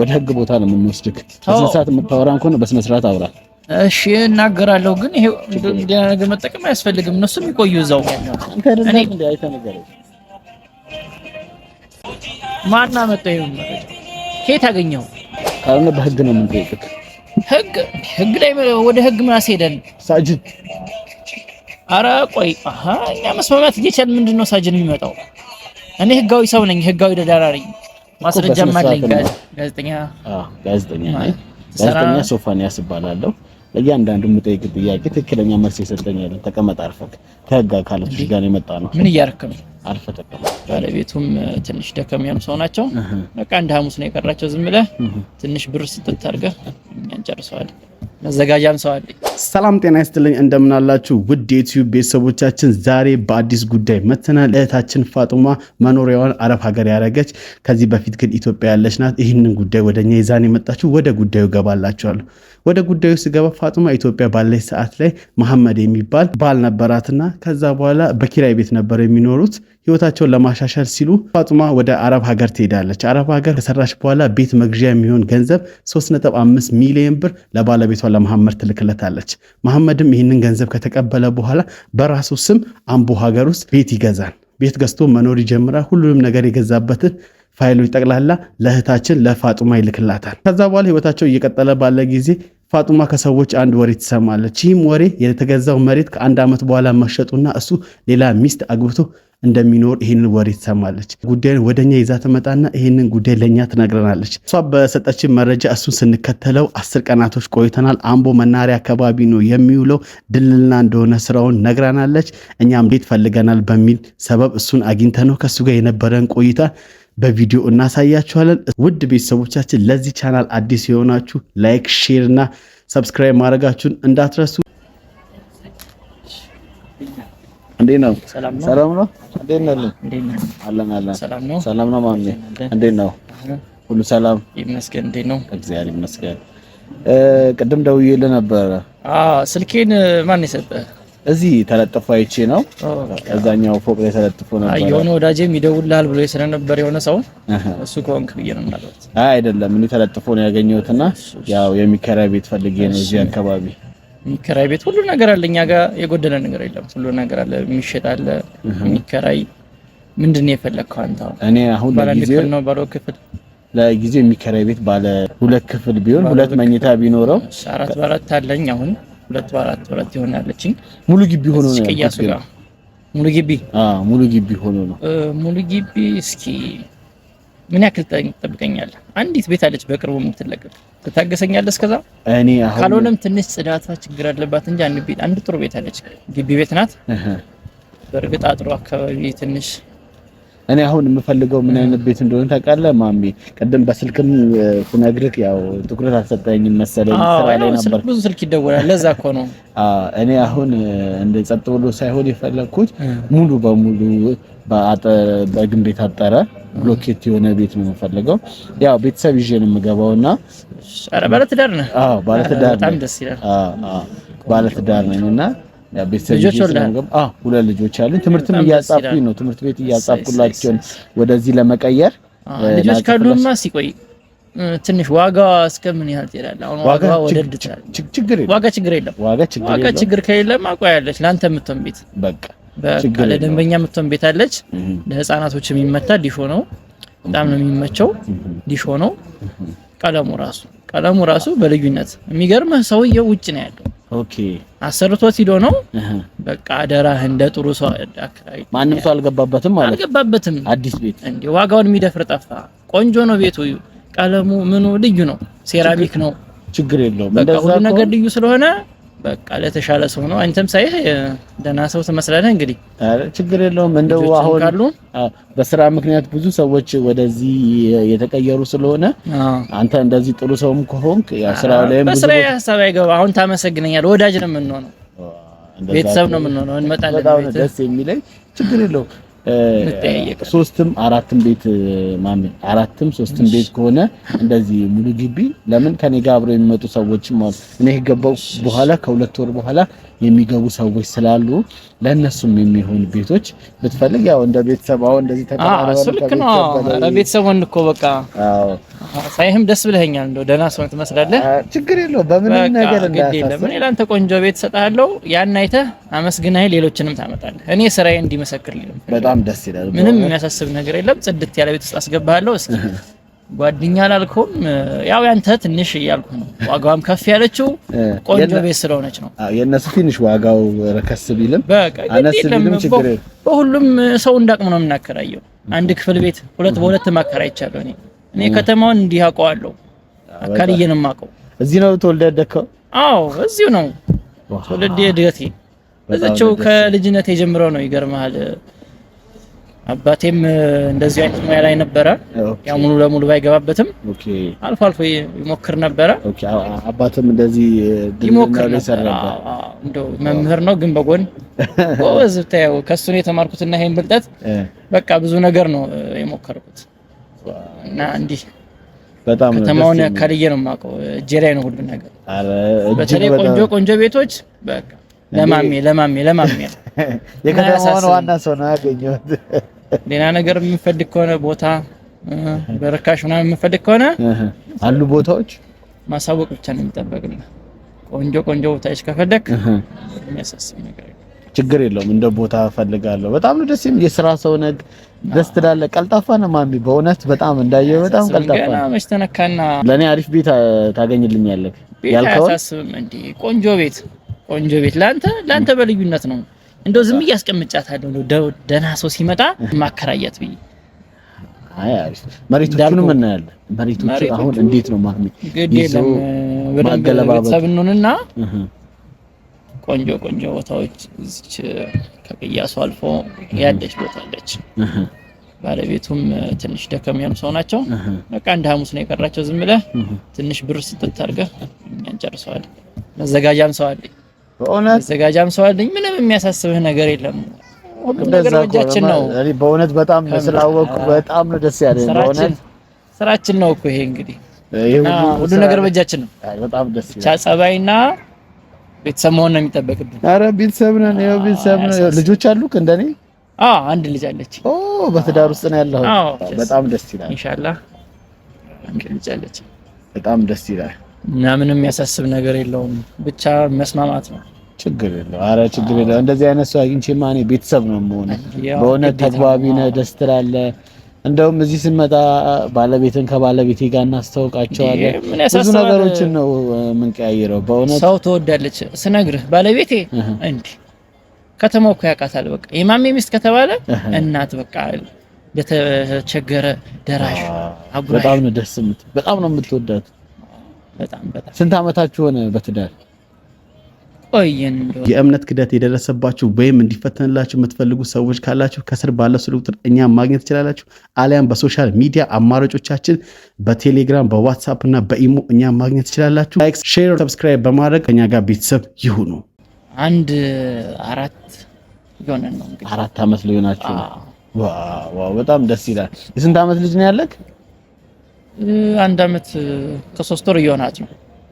ወደ ህግ ቦታ ነው የምንወስድክ። በስነ ስርዓት የምታወራን ከሆነ በስነ ስርዓት አውራ። እሺ እናገራለሁ፣ ግን ይሄ እንደ ነገር መጠቀም አያስፈልግም። እነሱም ይቆዩ እዛው። እኔ እንደ አይተነገረኝ ማና መጣው ይሁን ከየት አገኘው? ካልሆነ በህግ ነው የምንጠይቅክ። ህግ ላይ ወደ ህግ ማስሄደን ሳጅን። ኧረ ቆይ እኛ መስማማት እየቻልን ምንድነው ሳጅን የሚመጣው? እኔ ህጋዊ ሰው ነኝ፣ ህጋዊ ተዳራሪ ማስረጃም አለኝ። ጋዜጠኛ ሶፋንያስ እባላለሁ። ለእያንዳንዱ የምጠይቅ ጥያቄ ትክክለኛ መልስ ይሰጠኛል። ተቀመጥ አርፈክ። ከህግ አካላት ጋር የመጣ ነው። ምን እያደረክ ነው? አርፈህ ተቀመጥ። ባለቤቱም ትንሽ ደከም ያሉ ሰው ናቸው። በቃ እንደ ሐሙስ ነው የቀራቸው። ዝም ብለህ ትንሽ ብር ስትት አድርገህ እኛን ጨርሰዋል። መዘጋጃም ሰው አለ። ሰላም ጤና ይስጥልኝ፣ እንደምን አላችሁ ውድ የዩቲዩብ ቤተሰቦቻችን። ዛሬ በአዲስ ጉዳይ መተናል። እህታችን ፋጡማ መኖሪያዋን አረብ ሀገር ያደረገች ከዚህ በፊት ግን ኢትዮጵያ ያለች ናት። ይህንን ጉዳይ ወደኛ ይዛን የመጣችሁ ወደ ጉዳዩ ገባላችኋለሁ። ወደ ጉዳዩ ስገባ ፋጡማ ኢትዮጵያ ባለች ሰዓት ላይ መሐመድ የሚባል ባል ነበራትና ከዛ በኋላ በኪራይ ቤት ነበር የሚኖሩት። ህይወታቸውን ለማሻሻል ሲሉ ፋጡማ ወደ አረብ ሀገር ትሄዳለች። አረብ ሀገር ከሰራች በኋላ ቤት መግዣ የሚሆን ገንዘብ 3.5 ሚሊዮን ብር ለባለቤቷ ለመሐመድ ትልክለታለች። መሐመድም ይህንን ገንዘብ ከተቀበለ በኋላ በራሱ ስም አምቦ ሀገር ውስጥ ቤት ይገዛል። ቤት ገዝቶ መኖር ይጀምራል። ሁሉንም ነገር የገዛበትን ፋይሎች ጠቅላላ ለእህታችን ለፋጡማ ይልክላታል። ከዛ በኋላ ህይወታቸው እየቀጠለ ባለ ጊዜ ፋጡማ ከሰዎች አንድ ወሬ ትሰማለች። ይህም ወሬ የተገዛው መሬት ከአንድ ዓመት በኋላ መሸጡና እሱ ሌላ ሚስት አግብቶ እንደሚኖር ይህንን ወሬ ትሰማለች። ጉዳዩን ወደኛ ይዛ ትመጣና ይህንን ጉዳይ ለኛ ትነግረናለች። እሷ በሰጠችን መረጃ እሱን ስንከተለው 10 ቀናቶች ቆይተናል። አምቦ መናሪያ አካባቢ ነው የሚውለው። ድልልና እንደሆነ ስራውን ነግራናለች። እኛም ቤት ፈልገናል በሚል ሰበብ እሱን አግኝተነው ከሱ ጋር የነበረን ቆይታ በቪዲዮ እናሳያችኋለን። ውድ ቤተሰቦቻችን ለዚህ ቻናል አዲስ የሆናችሁ ላይክ፣ ሼር እና ሰብስክራይብ ማድረጋችሁን እንዳትረሱ። እንዴት ነው? ሰላም ነው። እንዴት ነው? አለን። ሰላም ነው ማሚ። እንዴት ነው? ሁሉ ሰላም ይመስገን። እንዴት ነው? እግዚአብሔር ይመስገን። ቅድም ደውዬልህ ነበረ። ስልኬን ማን የሰጠህ? እዚህ ተለጥፎ አይቼ ነው። እዛኛው ፎቅ ላይ ተለጥፎ ነበር። የሆነ ወዳጄም ይደውልልሃል ብሎ ስለነበር የሆነ ሰው እሱ ከሆንክ ብዬ ነው ማለት። አይደለም፣ እኔ ተለጥፎ ነው ያገኘሁትና ያው የሚከራይ ቤት ፈልጌ ነው እዚህ አካባቢ። የሚከራይ ቤት ሁሉ ነገር አለ። እኛ ጋር የጎደለ ነገር የለም። ሁሉ ነገር አለ። የሚሸጥ አለ፣ የሚከራይ። ምንድነው የፈለግከው አንተ? እኔ አሁን ለጊዜው ነው ባለ ክፍል ለጊዜው የሚከራይ ቤት ባለ 2 ክፍል ቢሆን 2 መኝታ ቢኖረው 4 በ4 አለኝ። አሁን 2 በ4 ይሆናለችኝ። ሙሉ ግቢ ሆኖ ነው ሙሉ ግቢ? ሙሉ ግቢ ሆኖ ነው። ሙሉ ግቢ። እስኪ ምን ያክል ትጠብቀኛለህ? አንዲት ቤት አለች በቅርቡ የምትለቀቅ። ትታገሰኛለህ እስከዛ? እኔ አሁን ካልሆነም ትንሽ ጽዳቷ ችግር አለባት እንጂ አንድ ጥሩ ቤት አለች። ግቢ ቤት ናት። በእርግጥ አጥሩ አካባቢ ትንሽ እኔ አሁን የምፈልገው ምን አይነት ቤት እንደሆነ ታውቃለህ ማሚ? ቀደም በስልክም ስነግርህ ያው ትኩረት አልሰጠኝም መሰለኝ። ስራ ላይ ነበር። ብዙ ስልክ ይደወላል። ለዛ እኮ ነው። እኔ አሁን እንደ ጸጥ ብሎ ሳይሆን የፈለኩት ሙሉ በሙሉ በግንብ የታጠረ ብሎኬት የሆነ ቤት ነው የምፈልገው። ያው ቤተሰብ ይዤ ነው የምገባውና ባለትዳር ነህ? ባለትዳር ነኝ። በጣም ደስ ይላል። ባለትዳር ነኝና ያ ቤተሰብ ይዤ ነው። 2 ልጆች አሉኝ። ትምህርትም እያጻፍኩኝ ነው። ትምህርት ቤት እያጻፍኩላቸው ወደዚህ ለመቀየር። ልጆች ካሉማ ሲቆይ ትንሽ ዋጋው እስከምን ያህል ትሄዳለህ? አሁን ዋጋው ወደድ ይችላል። ችግር የለም። ዋጋ ችግር ከሌለማ ቆያለች። ላንተ የምትሆን ቤት በቃ ለደንበኛ የምትሆን ቤት አለች። ለህፃናቶች የሚመታ ዲሾ ነው። በጣም ነው የሚመቸው። ዲሾ ነው። ቀለሙ ራሱ በልዩነት የሚገርምህ ሰውየው ውጭ ነው ያለው። ኦኬ አሰርቶት ሂዶ ነው። በቃ አደራህ እንደ ጥሩ ሰው አከራይ። ማንም ሰው አልገባበትም ማለት አልገባበትም። አዲስ ቤት እንዴ! ዋጋውን የሚደፍር ጠፋ። ቆንጆ ነው ቤቱ። ቀለሙ ምኑ ልዩ ነው። ሴራሚክ ነው። ችግር የለውም። እንደዛ ሁሉ ነገር ልዩ ስለሆነ በቃ ለተሻለ ሰው ነው። አንተም ሳይህ ደህና ሰው ትመስላለህ። እንግዲህ አረ ችግር የለውም። እንደው አሁን በስራ ምክንያት ብዙ ሰዎች ወደዚህ የተቀየሩ ስለሆነ አንተ እንደዚህ ጥሩ ሰውም ከሆንክ ያው ስራው ላይ በስራ ሐሳብ አይገባ። አሁን ታመሰግነኛለህ። ወዳጅ ነው የምንሆነው፣ ቤተሰብ ነው የምንሆነው። እንመጣለን። በጣም ደስ የሚለኝ ችግር የለውም። ሶስትም አራትም ቤት ማሚ አራትም ሶስትም ቤት ከሆነ እንደዚህ ሙሉ ግቢ ለምን ከኔ ጋር አብረው የሚመጡ ሰዎችም አሉ። እኔ ገባው በኋላ ከሁለት ወር በኋላ የሚገቡ ሰዎች ስላሉ ለነሱም የሚሆን ቤቶች ብትፈልግ ያው እንደ ቤተሰብ አሁን እንደዚህ ተቀራራቢ ልክ ነው። ኧረ ቤተሰብ ወንድ እኮ በቃ አዎ ሳይህም ደስ ብለኸኛል። እንደው ደህና ሰው ትመስላለህ። ችግር የለውም በምንም ነገር እንዳታስብ። እኔ ላንተ ቆንጆ ቤት ሰጣለሁ። ያን አይተህ አመስግናይ ሌሎችንም ታመጣለህ። እኔ ስራዬ እንዲመሰክርልኝ በጣም ደስ ይላል። ምንም የሚያሳስብ ነገር የለም። ጽድት ያለ ቤት ውስጥ አስገባለሁ። እስኪ ጓደኛ አላልኩም ያው ያንተ ትንሽ እያልኩ ነው። ዋጋውም ከፍ ያለችው ቆንጆ ቤት ስለሆነች ነው። የነሱ ትንሽ ዋጋው ረከስ ቢልም አነስ ቢልም ችግር የለም። በሁሉም ሰው እንዳቅሙ ነው የምናከራየው። አንድ ክፍል ቤት ሁለት በሁለት ማከራይቻለሁ። እኔ ከተማውን እንዲህ አውቀዋለሁ። አካልዬ ነው የማውቀው። እዚህ ነው ተወልደህ ያደግከው? አዎ እዚሁ ነው ተወልጄ እድገቴ እዛቸው ከልጅነቴ ጀምሮ ነው። ይገርምሃል አባቴም እንደዚህ አይነት ሙያ ላይ ነበረ። ያው ሙሉ ለሙሉ ባይገባበትም አልፎ አልፎ ይሞክር ነበረ። አባቴም እንደዚህ ይሞክር ነበር። እንደው መምህር ነው ግን በጎን ጎበዝ ታየው። ከሱ ነው የተማርኩትና ይሄን ብልጠት በቃ ብዙ ነገር ነው የሞከርኩት እና እንዲህ በጣም ከተማውን ያካልዬ ነው የማውቀው። እጄ ላይ ነው ሁሉ ነገር። በተለይ ቆንጆ ቤቶች በቃ ለማሜ የከተማውን ዋና ሰው ነው ያገኘሁት። ሌላ ነገር የምፈልግ ከሆነ ቦታ በርካሽ ምናምን የምፈልግ ከሆነ አሉ ቦታዎች ማሳወቅ ብቻ ነው የሚጠበቅልህ። ቆንጆ ቦታዎች ከፈለክ የሚያሳስብ ነገር ችግር የለውም። እንደ ቦታ ፈልጋለሁ። በጣም ነው ደስ የሚል የሥራ ሰው ነህ። ደስ ትላለህ። ቀልጣፋ ነህ ማሚ በእውነት በጣም እንዳየው በጣም ቀልጣፋ ነህ። ገና መሽተነካና ለኔ አሪፍ ቤት ታገኝልኛለህ ያልከው አያሳስብም እንዴ? ቆንጆ ቤት ላንተ በልዩነት ነው። እንደው ዝም እያስቀምጫታለሁ ነው ደህና ሰው ሲመጣ ማከራያት ብዬ። አይ አሪፍ መሬቶቹንም እናያለን። መሬቶቹ አሁን እንዴት ነው ማሚ? ግዴለም ማገለባበጥ ሰብኑንና ቆንጆ ቦታዎች እዚች ከቅያሱ አልፎ ያለች ቦታ አለች። ባለቤቱም ትንሽ ደከም ያሉ ሰው ናቸው። በቃ እንደ ሐሙስ ነው የቀራቸው። ዝም ብለህ ትንሽ ብር ስትታርገህ እኛን ጨርሰዋለን። መዘጋጃም ሰው አለኝ። ምንም የሚያሳስብህ ነገር የለም። ሁሉ ነገር በእጃችን ነው። እኔ በእውነት በጣም ስላወቅኩ በጣም ነው ደስ ያለኝ። በእውነት ስራችን ነው እኮ ይሄ እንግዲህ ሁሉ ነገር በእጃችን ነው። በጣም ደስ ይላል። ቻ ጸባይና ቤተሰብ መሆን ነው የሚጠበቅብን። ኧረ ቤተሰብ ነን። ልጆች አሉክ እንደኔ? አንድ ልጅ አለች። በትዳር ውስጥ ነው ያለው። በጣም ደስ ይላል። ኢንሻአላህ አንድ ልጅ አለች። በጣም ደስ ይላል። እና ምንም የሚያሳስብ ነገር የለውም። ብቻ መስማማት ነው። ችግር የለውም። ኧረ ችግር የለውም። እንደዚህ አይነት ሰው አግኝቼማ እኔ ቤተሰብ ነው የምሆነው። በእውነት ተግባቢ ነህ፣ ደስ ትላለህ። እንደውም እዚህ ስንመጣ ባለቤትን ከባለቤቴ ጋር እናስተዋውቃቸዋለን። ብዙ ነገሮችን ነው የምንቀያየረው። በእውነት ሰው ትወዳለች ስነግርህ ባለቤቴ እንዴ ከተማው እኮ ያውቃታል። በቃ የማሜ ሚስት ከተባለ እናት በቃ ለተቸገረ ደራሽ አጉራሽ። በጣም ነው ደስ የምትል። በጣም ነው የምትወዳት። በጣም ስንት አመታችሁ ሆነ በትዳር? ቆየን። የእምነት ክደት የደረሰባችሁ ወይም እንዲፈተንላችሁ የምትፈልጉ ሰዎች ካላችሁ ከስር ባለው ስልክ ቁጥር እኛም ማግኘት ትችላላችሁ። አሊያም በሶሻል ሚዲያ አማራጮቻችን በቴሌግራም፣ በዋትስአፕ እና በኢሞ እኛም ማግኘት ትችላላችሁ። ላይክ፣ ሼር፣ ሰብስክራይብ በማድረግ ከኛ ጋር ቤተሰብ ይሁኑ። 4 ይሆነን ነው እንግዲህ 4 አመት ሊሆናችሁ። ዋው በጣም ደስ ይላል። የስንት አመት ልጅ ነው ያለክ? 1 አመት ከ3 ወር እየሆናት ነው።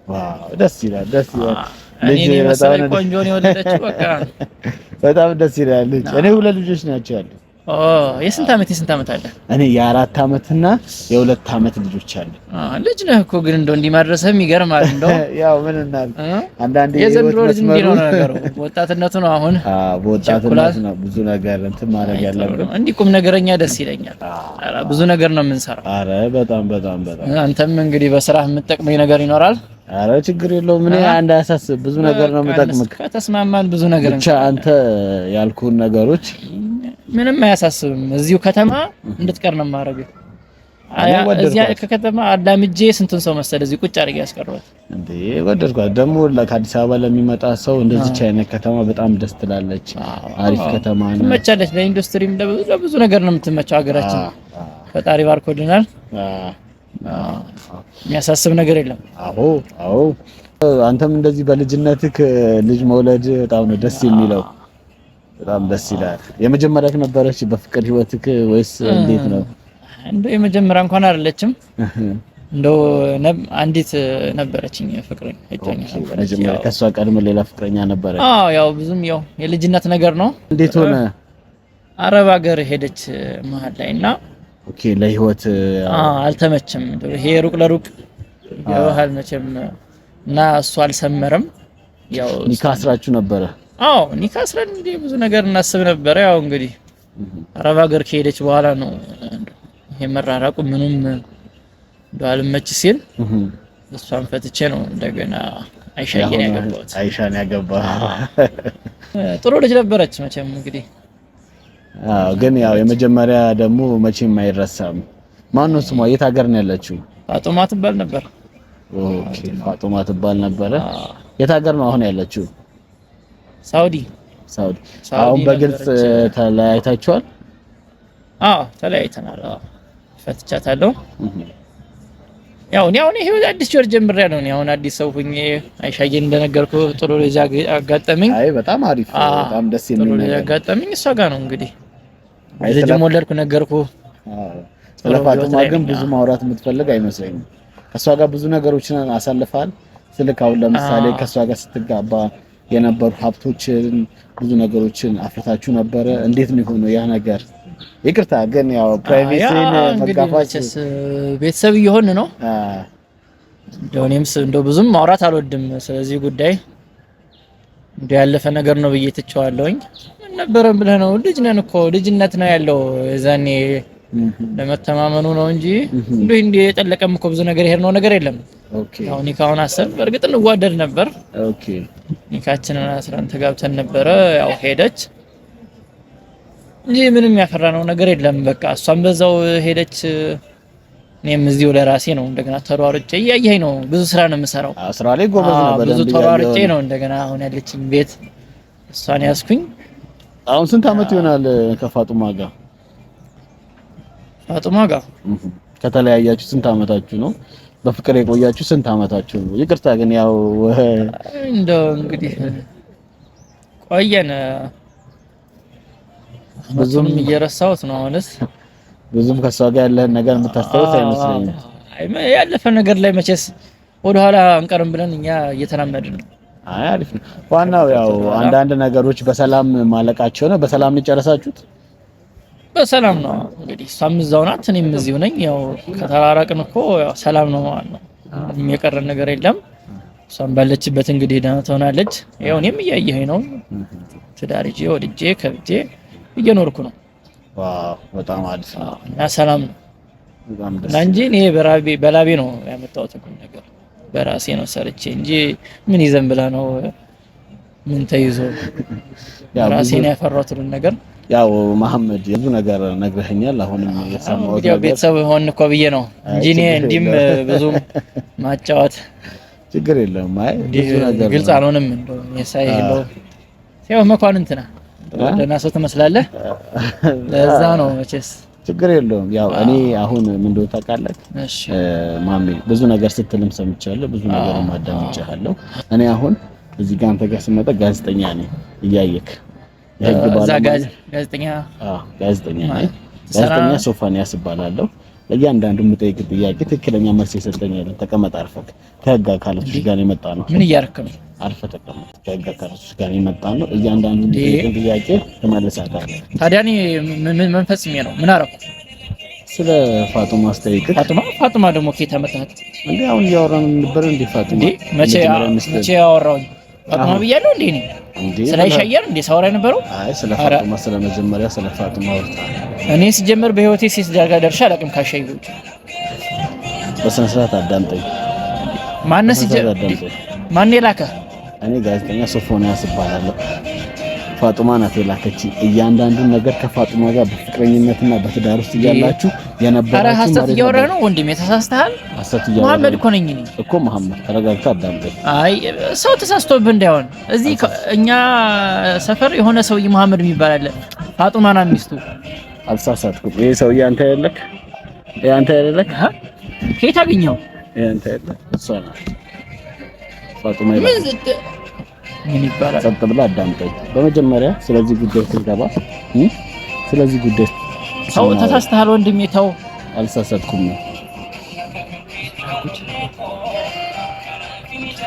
ዋው ደስ ይላል። ልጅ በጣም ቆንጆ ነው የወለደችው። በቃ በጣም ደስ ይላል። እኔ 2 ልጆች ናቸው ያሉት። የስንት አመት አለ? እኔ የ4 አመትና የ2 አመት ልጆች አሉ። ልጅ ነህ እኮ ግን እንደው እንዲማድረስም ይገርማል። እንደው ያው ምን እናል አንዳንዴ የዘንድሮ ልጅ እንዲህ ነው ነገሩ። ወጣትነቱ ነው አሁን። በወጣትነቱ ነው ብዙ ነገር እንትን ማድረግ ያለብን። እንዲህ ቁም ነገረኛ ደስ ይለኛል። ብዙ ነገር ነው የምንሰራው። አረ በጣም አንተም እንግዲህ በስራህ የምትጠቅመኝ ነገር ይኖራል። አረ ችግር የለውም። ምን እንዳያሳስብ ብዙ ነገር ነው የምጠቅምህ። ከተስማማን ብዙ ነገር ብቻ አንተ ያልኩን ነገሮች ምንም አያሳስብም። እዚሁ ከተማ እንድትቀር ነው የማደርገው። እዚያ ከከተማ አዳምጄ ስንቱን ሰው መሰለ እዚህ ቁጭ አድርጌ ያስቀረዋል እንዴ። ወደድኳት ደግሞ ከአዲስ አበባ ለሚመጣ ሰው እንደዚች አይነት ከተማ በጣም ደስ ትላለች። አሪፍ ከተማ ነው፣ ትመቻለች። ለኢንዱስትሪም ለብዙ ነገር ነው የምትመቸው ሀገራችን። ፈጣሪ ባርኮልናል። የሚያሳስብ ነገር የለም። አዎ አንተም እንደዚህ በልጅነትህ ልጅ መውለድ በጣም ነው ደስ የሚለው። በጣም ደስ ይላል። የመጀመሪያክ ነበረች በፍቅር ህይወትክ ወይስ እንዴት ነው? እንደው የመጀመሪያ እንኳን አይደለችም። እንደው አንዲት ነበረችኝ ፍቅረኛ ነበረች። መጀመሪያ ከሷ ቀድሞ ሌላ ፍቅረኛ ነበረ? ያው ብዙም ያው የልጅነት ነገር ነው። እንዴት ሆነ? አረብ ሀገር ሄደች መሀል ላይና ኦኬ ለህይወት አልተመቸም። ይሄ ሩቅ ለሩቅ የባህል መቼም እና እሱ አልሰመረም። ያው ኒካ አስራችሁ ነበረ? ኒካ አስረን እንደ ብዙ ነገር እናስብ ነበረ። ያው እንግዲህ አረብ ሀገር ከሄደች በኋላ ነው ይሄ መራራቁ ምኑም እንዳልመች ሲል እሷን ፈትቼ ነው እንደገና አይሻዬን ያገባሁት። አይሻን ያገባህ? ጥሩ ልጅ ነበረች መቼም እንግዲህ። ግን ያው የመጀመሪያ ደግሞ መቼም አይረሳም። ማን ነው ስሟ? የት ሀገር ነው ያለችው? ፋጡማ ትባል ነበር። ኦኬ ፋጡማ ትባል ነበረ። የት ሀገር ነው አሁን ያለችው? ሳውዲ። አሁን በግልጽ ተለያይታችኋል? ተለያይተናል። ፈትቻታለሁ። ያው ይሄ አዲስ ጆር ጀምሬያለሁ። አሁን አዲስ ሰው ሁኜ አይሻዬን እንደነገርኩ ጥሩ ልጅ አጋጠመኝ። አይ በጣም አሪፍ፣ በጣም ደስ የሚል ነገር አጋጠመኝ። እሷ ጋር ነው እንግዲህ ልጅም ወለድኩ ነገርኩ። ስለ ፋጡማ ግን ብዙ ማውራት የምትፈልግ አይመስለኝም። ከሷ ጋር ብዙ ነገሮችን አሳልፋል። ስልክ አሁን ለምሳሌ ከሷ ጋር ስትጋባ የነበሩ ሀብቶችን ብዙ ነገሮችን አፍርታችሁ ነበረ። እንዴት ነው የሆነው ያ ነገር? ይቅርታ ግን ያው ፕራይቬሲን መጋፋትስ ቤተሰብ እየሆን ነው። እንደው ብዙም ማውራት አልወድም ስለዚህ ጉዳይ። እንደ ያለፈ ነገር ነው ብዬ ትቼዋለሁኝ። ምን ነበረን ብለህ ነው? ልጅ ነን እኮ ልጅነት ነው ያለው። የዛኔ ለመተማመኑ ነው እንጂ እንደ የጠለቀም እኮ ብዙ ነገር ይሄር ነው ነገር የለም። ኦኬ ያው ኒካውን አሰብ በእርግጥ እንዋደድ ነበር። ኦኬ ኒካችንን አስረን ተጋብተን ነበረ። ያው ሄደች እንጂ ምንም ያፈራነው ነገር የለም። በቃ እሷም በዛው ሄደች። እኔም እዚሁ ለራሴ ነው እንደገና ተሯርጬ እያየኸኝ ነው። ብዙ ስራ ነው የምሰራው። ስራ ላይ ጎበዝ ነው። ብዙ ተሯርጬ ነው እንደገና አሁን ያለችኝ ቤት እሷን ያዝኩኝ። አሁን ስንት አመት ይሆናል ከፋጡማ ጋር? ፋጡማ ጋር ከተለያያችሁ ስንት አመታችሁ ነው? በፍቅር የቆያችሁ ስንት አመታችሁ ነው? ይቅርታ ግን ያው እንደው እንግዲህ ቆየን። ብዙም እየረሳሁት ነው። አሁንስ ብዙም ከሷ ጋር ያለህን ነገር የምታስታውስ አይመስለኝም። ያለፈ ነገር ላይ መቼስ ወደኋላ አንቀርም ብለን እኛ እየተናመድን ነው። አሪፍ ነው። ዋናው ያው አንዳንድ ነገሮች በሰላም ማለቃቸው ነው። በሰላም ነው የጨረሳችሁት? በሰላም ነው እንግዲህ። እሷም እዛው ናት፣ እኔም እዚሁ ነኝ። ያው ከተራራቅን እኮ ያው ሰላም ነው ማለት ነው። የሚቀረን ነገር የለም። እሷም ባለችበት እንግዲህ ደህና ትሆናለች። ያው እኔም እያየኸኝ ነው። ትዳር ይዤ ወልጄ ከብጄ እየኖርኩ ነው። ዋው በጣም አሪፍ ነው እና ሰላም ነው በጣም ደስ እንጂ እኔ በላቤ ነው ያመጣሁት ነገር በራሴ ነው ሰርቼ እንጂ ምን ይዘን ብላ ነው ምን ተይዞ ራሴ ነው ያፈራሁት ነገር። ያው መሐመድ ብዙ ነገር ነግረኸኛል። አሁንም የሰማሁት ያው ቤተሰብ ሆን እኮ ብዬ ነው እንጂ እኔ እንዲም ብዙ ማጫወት ችግር የለም። አይ ብዙ ነገር ግልጽ አልሆንም እንደው የሳይ ነው ያው መኳንንት ነህ ደህና ሰው ትመስላለህ። ለዛ ነው መቼስ ችግር የለውም። ያው እኔ አሁን ምን እንደው ታውቃለህ ማሜ ብዙ ነገር ስትልም ሰምቻለሁ፣ ብዙ ነገር ማዳምጫለሁ። እኔ አሁን እዚህ ጋር አንተ ጋር ስመጣ ጋዜጠኛ ነኝ እያየክ የህግ ባለሙያ ጋዜጠኛ ነኝ። ጋዜጠኛ ሶፋንያስ እባላለሁ። ለእያንዳንዱ የምጠይቅ ጥያቄ ትክክለኛ መልስ የሰጠኛል። ተቀመጥ አርፈህ። ከህግ አካላቶች ጋር የመጣ ነው። ምን እያደረክ ነው? አርፈህ ተቀመጥ። ከህግ አካላቶች ጋር የመጣ ነው። እያንዳንዱ የምጠይቅ ጥያቄ ትመልሳለህ። ታዲያ እኔ ምን መንፈስሜ ነው? ምን አደረኩ? ስለ ፋጡማ አስተያየቅ። ፋጡማ ደግሞ ከየት አመጣሃት እንዴ? አሁን እያወራን ነበር እንዴ? ፋጡማ መቼ ያወራው? ፋጡማ ብያለሁ እንዴ? እኔ ስለ አይሻየር እንዴ ሳወራ የነበረው? አይ ስለ ፋጡማ ስለ መጀመሪያ ስለ ፋጡማ ወርታል። እኔ ሲጀመር በህይወቴ ሴት ጋር ደርሼ አላውቅም። ካሻይጎች በስነ ስርዓት አዳምጠኝ። ማን የላከ? እኔ ጋዜጠኛ ሶፎንያስ እባላለሁ። ፋጡማ ናት የላከችኝ። እያንዳንዱን ነገር ከፋጡማ ጋር በፍቅረኝነትና በትዳር ውስጥ እያላችሁ የነበራችሁ ማለት ነው። ሐሰት እያወራህ ነው ወንድሜ፣ ተሳስተሃል። ሐሰት እያወራህ መሐመድ እኮ ነኝ እኔ እኮ መሐመድ፣ ተረጋግተህ አዳምጠኝ። አይ ሰው ተሳስቶብህ እንዳይሆን። እዚህ እኛ ሰፈር የሆነ ሰውዬ መሐመድ የሚባል አለ። ፋጡማ ናት ሚስቱ። አልተሳሳትኩም። ይሄ ሰውዬ አንተ አይደለክ? አንተ አይደለክ? ከየት አገኘኸው? አንተ አይደለክ? እሷ ናት ፋጡማ ይባላል። ምን ይባላል? ጸጥ ብለህ አዳምጠኝ። በመጀመሪያ ስለዚህ ጉዳይ ስትገባ ስለዚህ ጉዳይ ተው፣ ተሳስተሃል ወንድሜ ተው። አልሳሳትኩም።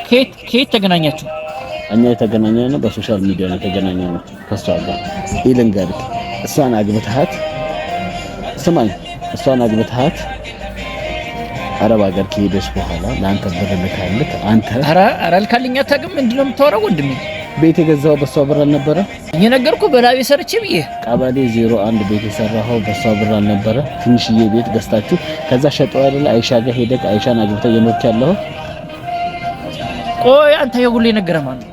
ከየት ተገናኛችሁ? እኛ የተገናኘነው በሶሻል ሚዲያ ነው የተገናኘነው ከሷ ጋር። ይልንገርህ እሷን አግብተሃት ስማኝ፣ እሷን አግብተሃት አረብ ሀገር ከሄደች በኋላ ለአንተ ብር ልካልክ አንተ ኧረ ልካልኝ አታውቅም። ምንድነው የምታወራው ወንድሜ? ቤት የገዛው በሷ ብር አልነበረ? እየነገርኩህ በላቤ ሰርቼ ብዬ ቀበሌ 01 ቤት የሰራኸው በሷ ብር አልነበረ? ትንሽዬ ቤት ገዝታችሁ ከዛ ሸጠው አይደለ? አይሻ ጋር ሄደህ አይሻን አግብተህ እየኖርክ ያለው። ቆይ አንተ የሁሉ የነገረህ ማን ነው?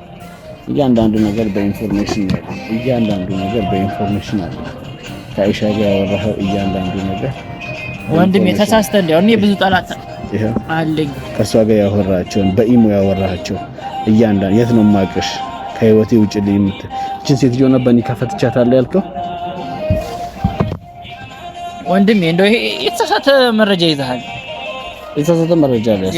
እያንዳንዱ ነገር በኢንፎርሜሽን ነው። እያንዳንዱ ነገር በኢንፎርሜሽን አለ። ከአይሻ ጋር ያወራኸው እያንዳንዱ ነገር ወንድሜ ተሳስተህ እንደው እኔ ብዙ ጠላት አለኝ። ከሷ ጋር ያወራቸውን በኢሞ ያወራቸው እያንዳንዱ የት ነው ማቀሽ? ከህይወቴ ውጭ ልይምት እቺን ሴትዮ ነበር ከፈትቻታለሁ ያልከው ወንድሜ። እንደው ይሄ የተሳሳተ መረጃ ይዘሃል።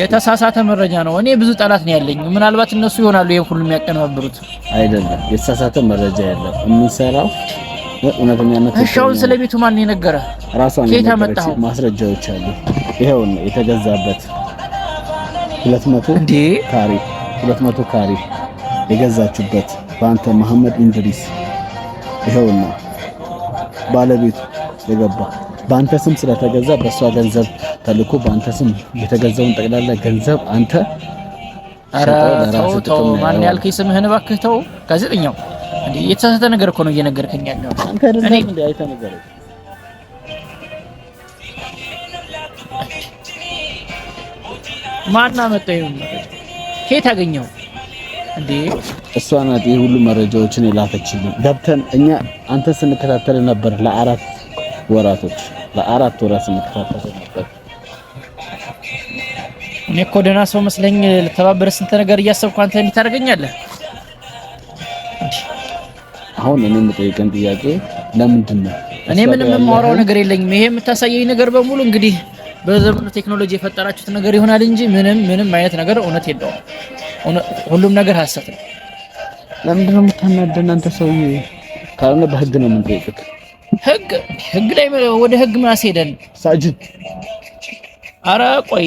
የተሳሳተ መረጃ ነው። እኔ ብዙ ጠላት ነው ያለኝ። ምናልባት እነሱ ይሆናሉ ይሄን ሁሉ የሚያቀናብሩት። አይደለም የተሳሳተ መረጃ ያለው የምንሰራው እውነተኛነት። እሺ አሁን ስለ ቤቱ ማን የነገረ? ራሷን የነገረች ማስረጃዎች አሉ። ይሄው ነው የተገዛበት 200 ካሬ የገዛችበት በአንተ መሐመድ ኢንድሪስ። ይሄው ነው ባለቤቱ የገባ በአንተ ስም ስለተገዛ በሷ ገንዘብ ተልኮ በአንተ ስም የተገዛውን ጠቅላላ ገንዘብ አንተ ተው ማን ያልከኝ ስምህን እባክህ ተው። ጋዜጠኛው እንዴ የተሳሳተ ነገር እኮ ነው እየነገርከኝ ያለው አንተ። አይደለም እንዴ አይተ ነገር ማን አመጣው? ከየት አገኘው እንዴ? እሷ ናት ይሄ ሁሉ መረጃዎችን የላከችልኝ። ገብተን እኛ አንተ ስንከታተል ነበር ለአራት ወራት ስንከታተል ነበር። እኔ እኮ ደህና ሰው መስለኝ ልተባበረ ስንት ነገር እያሰብኩ አንተ እንዴት ታደርገኛለህ? አሁን እኔ የምጠይቀን ጥያቄ ለምንድን ነው? እኔ ምንም የማወራው ነገር የለኝም። ይሄ የምታሳየኝ ነገር በሙሉ እንግዲህ በዘመኑ ቴክኖሎጂ የፈጠራችሁት ነገር ይሆናል እንጂ ምንም አይነት ነገር እውነት የለውም። ሁሉም ነገር ሐሰት ነው። ለምንድን ነው የምታናደን አንተ ሰውዬ? ካልሆነ በህግ ነው የምንጠይቅህ። ህግ ላይ ወደ ህግ ምን አስሄደን? ሳጅድ ኧረ ቆይ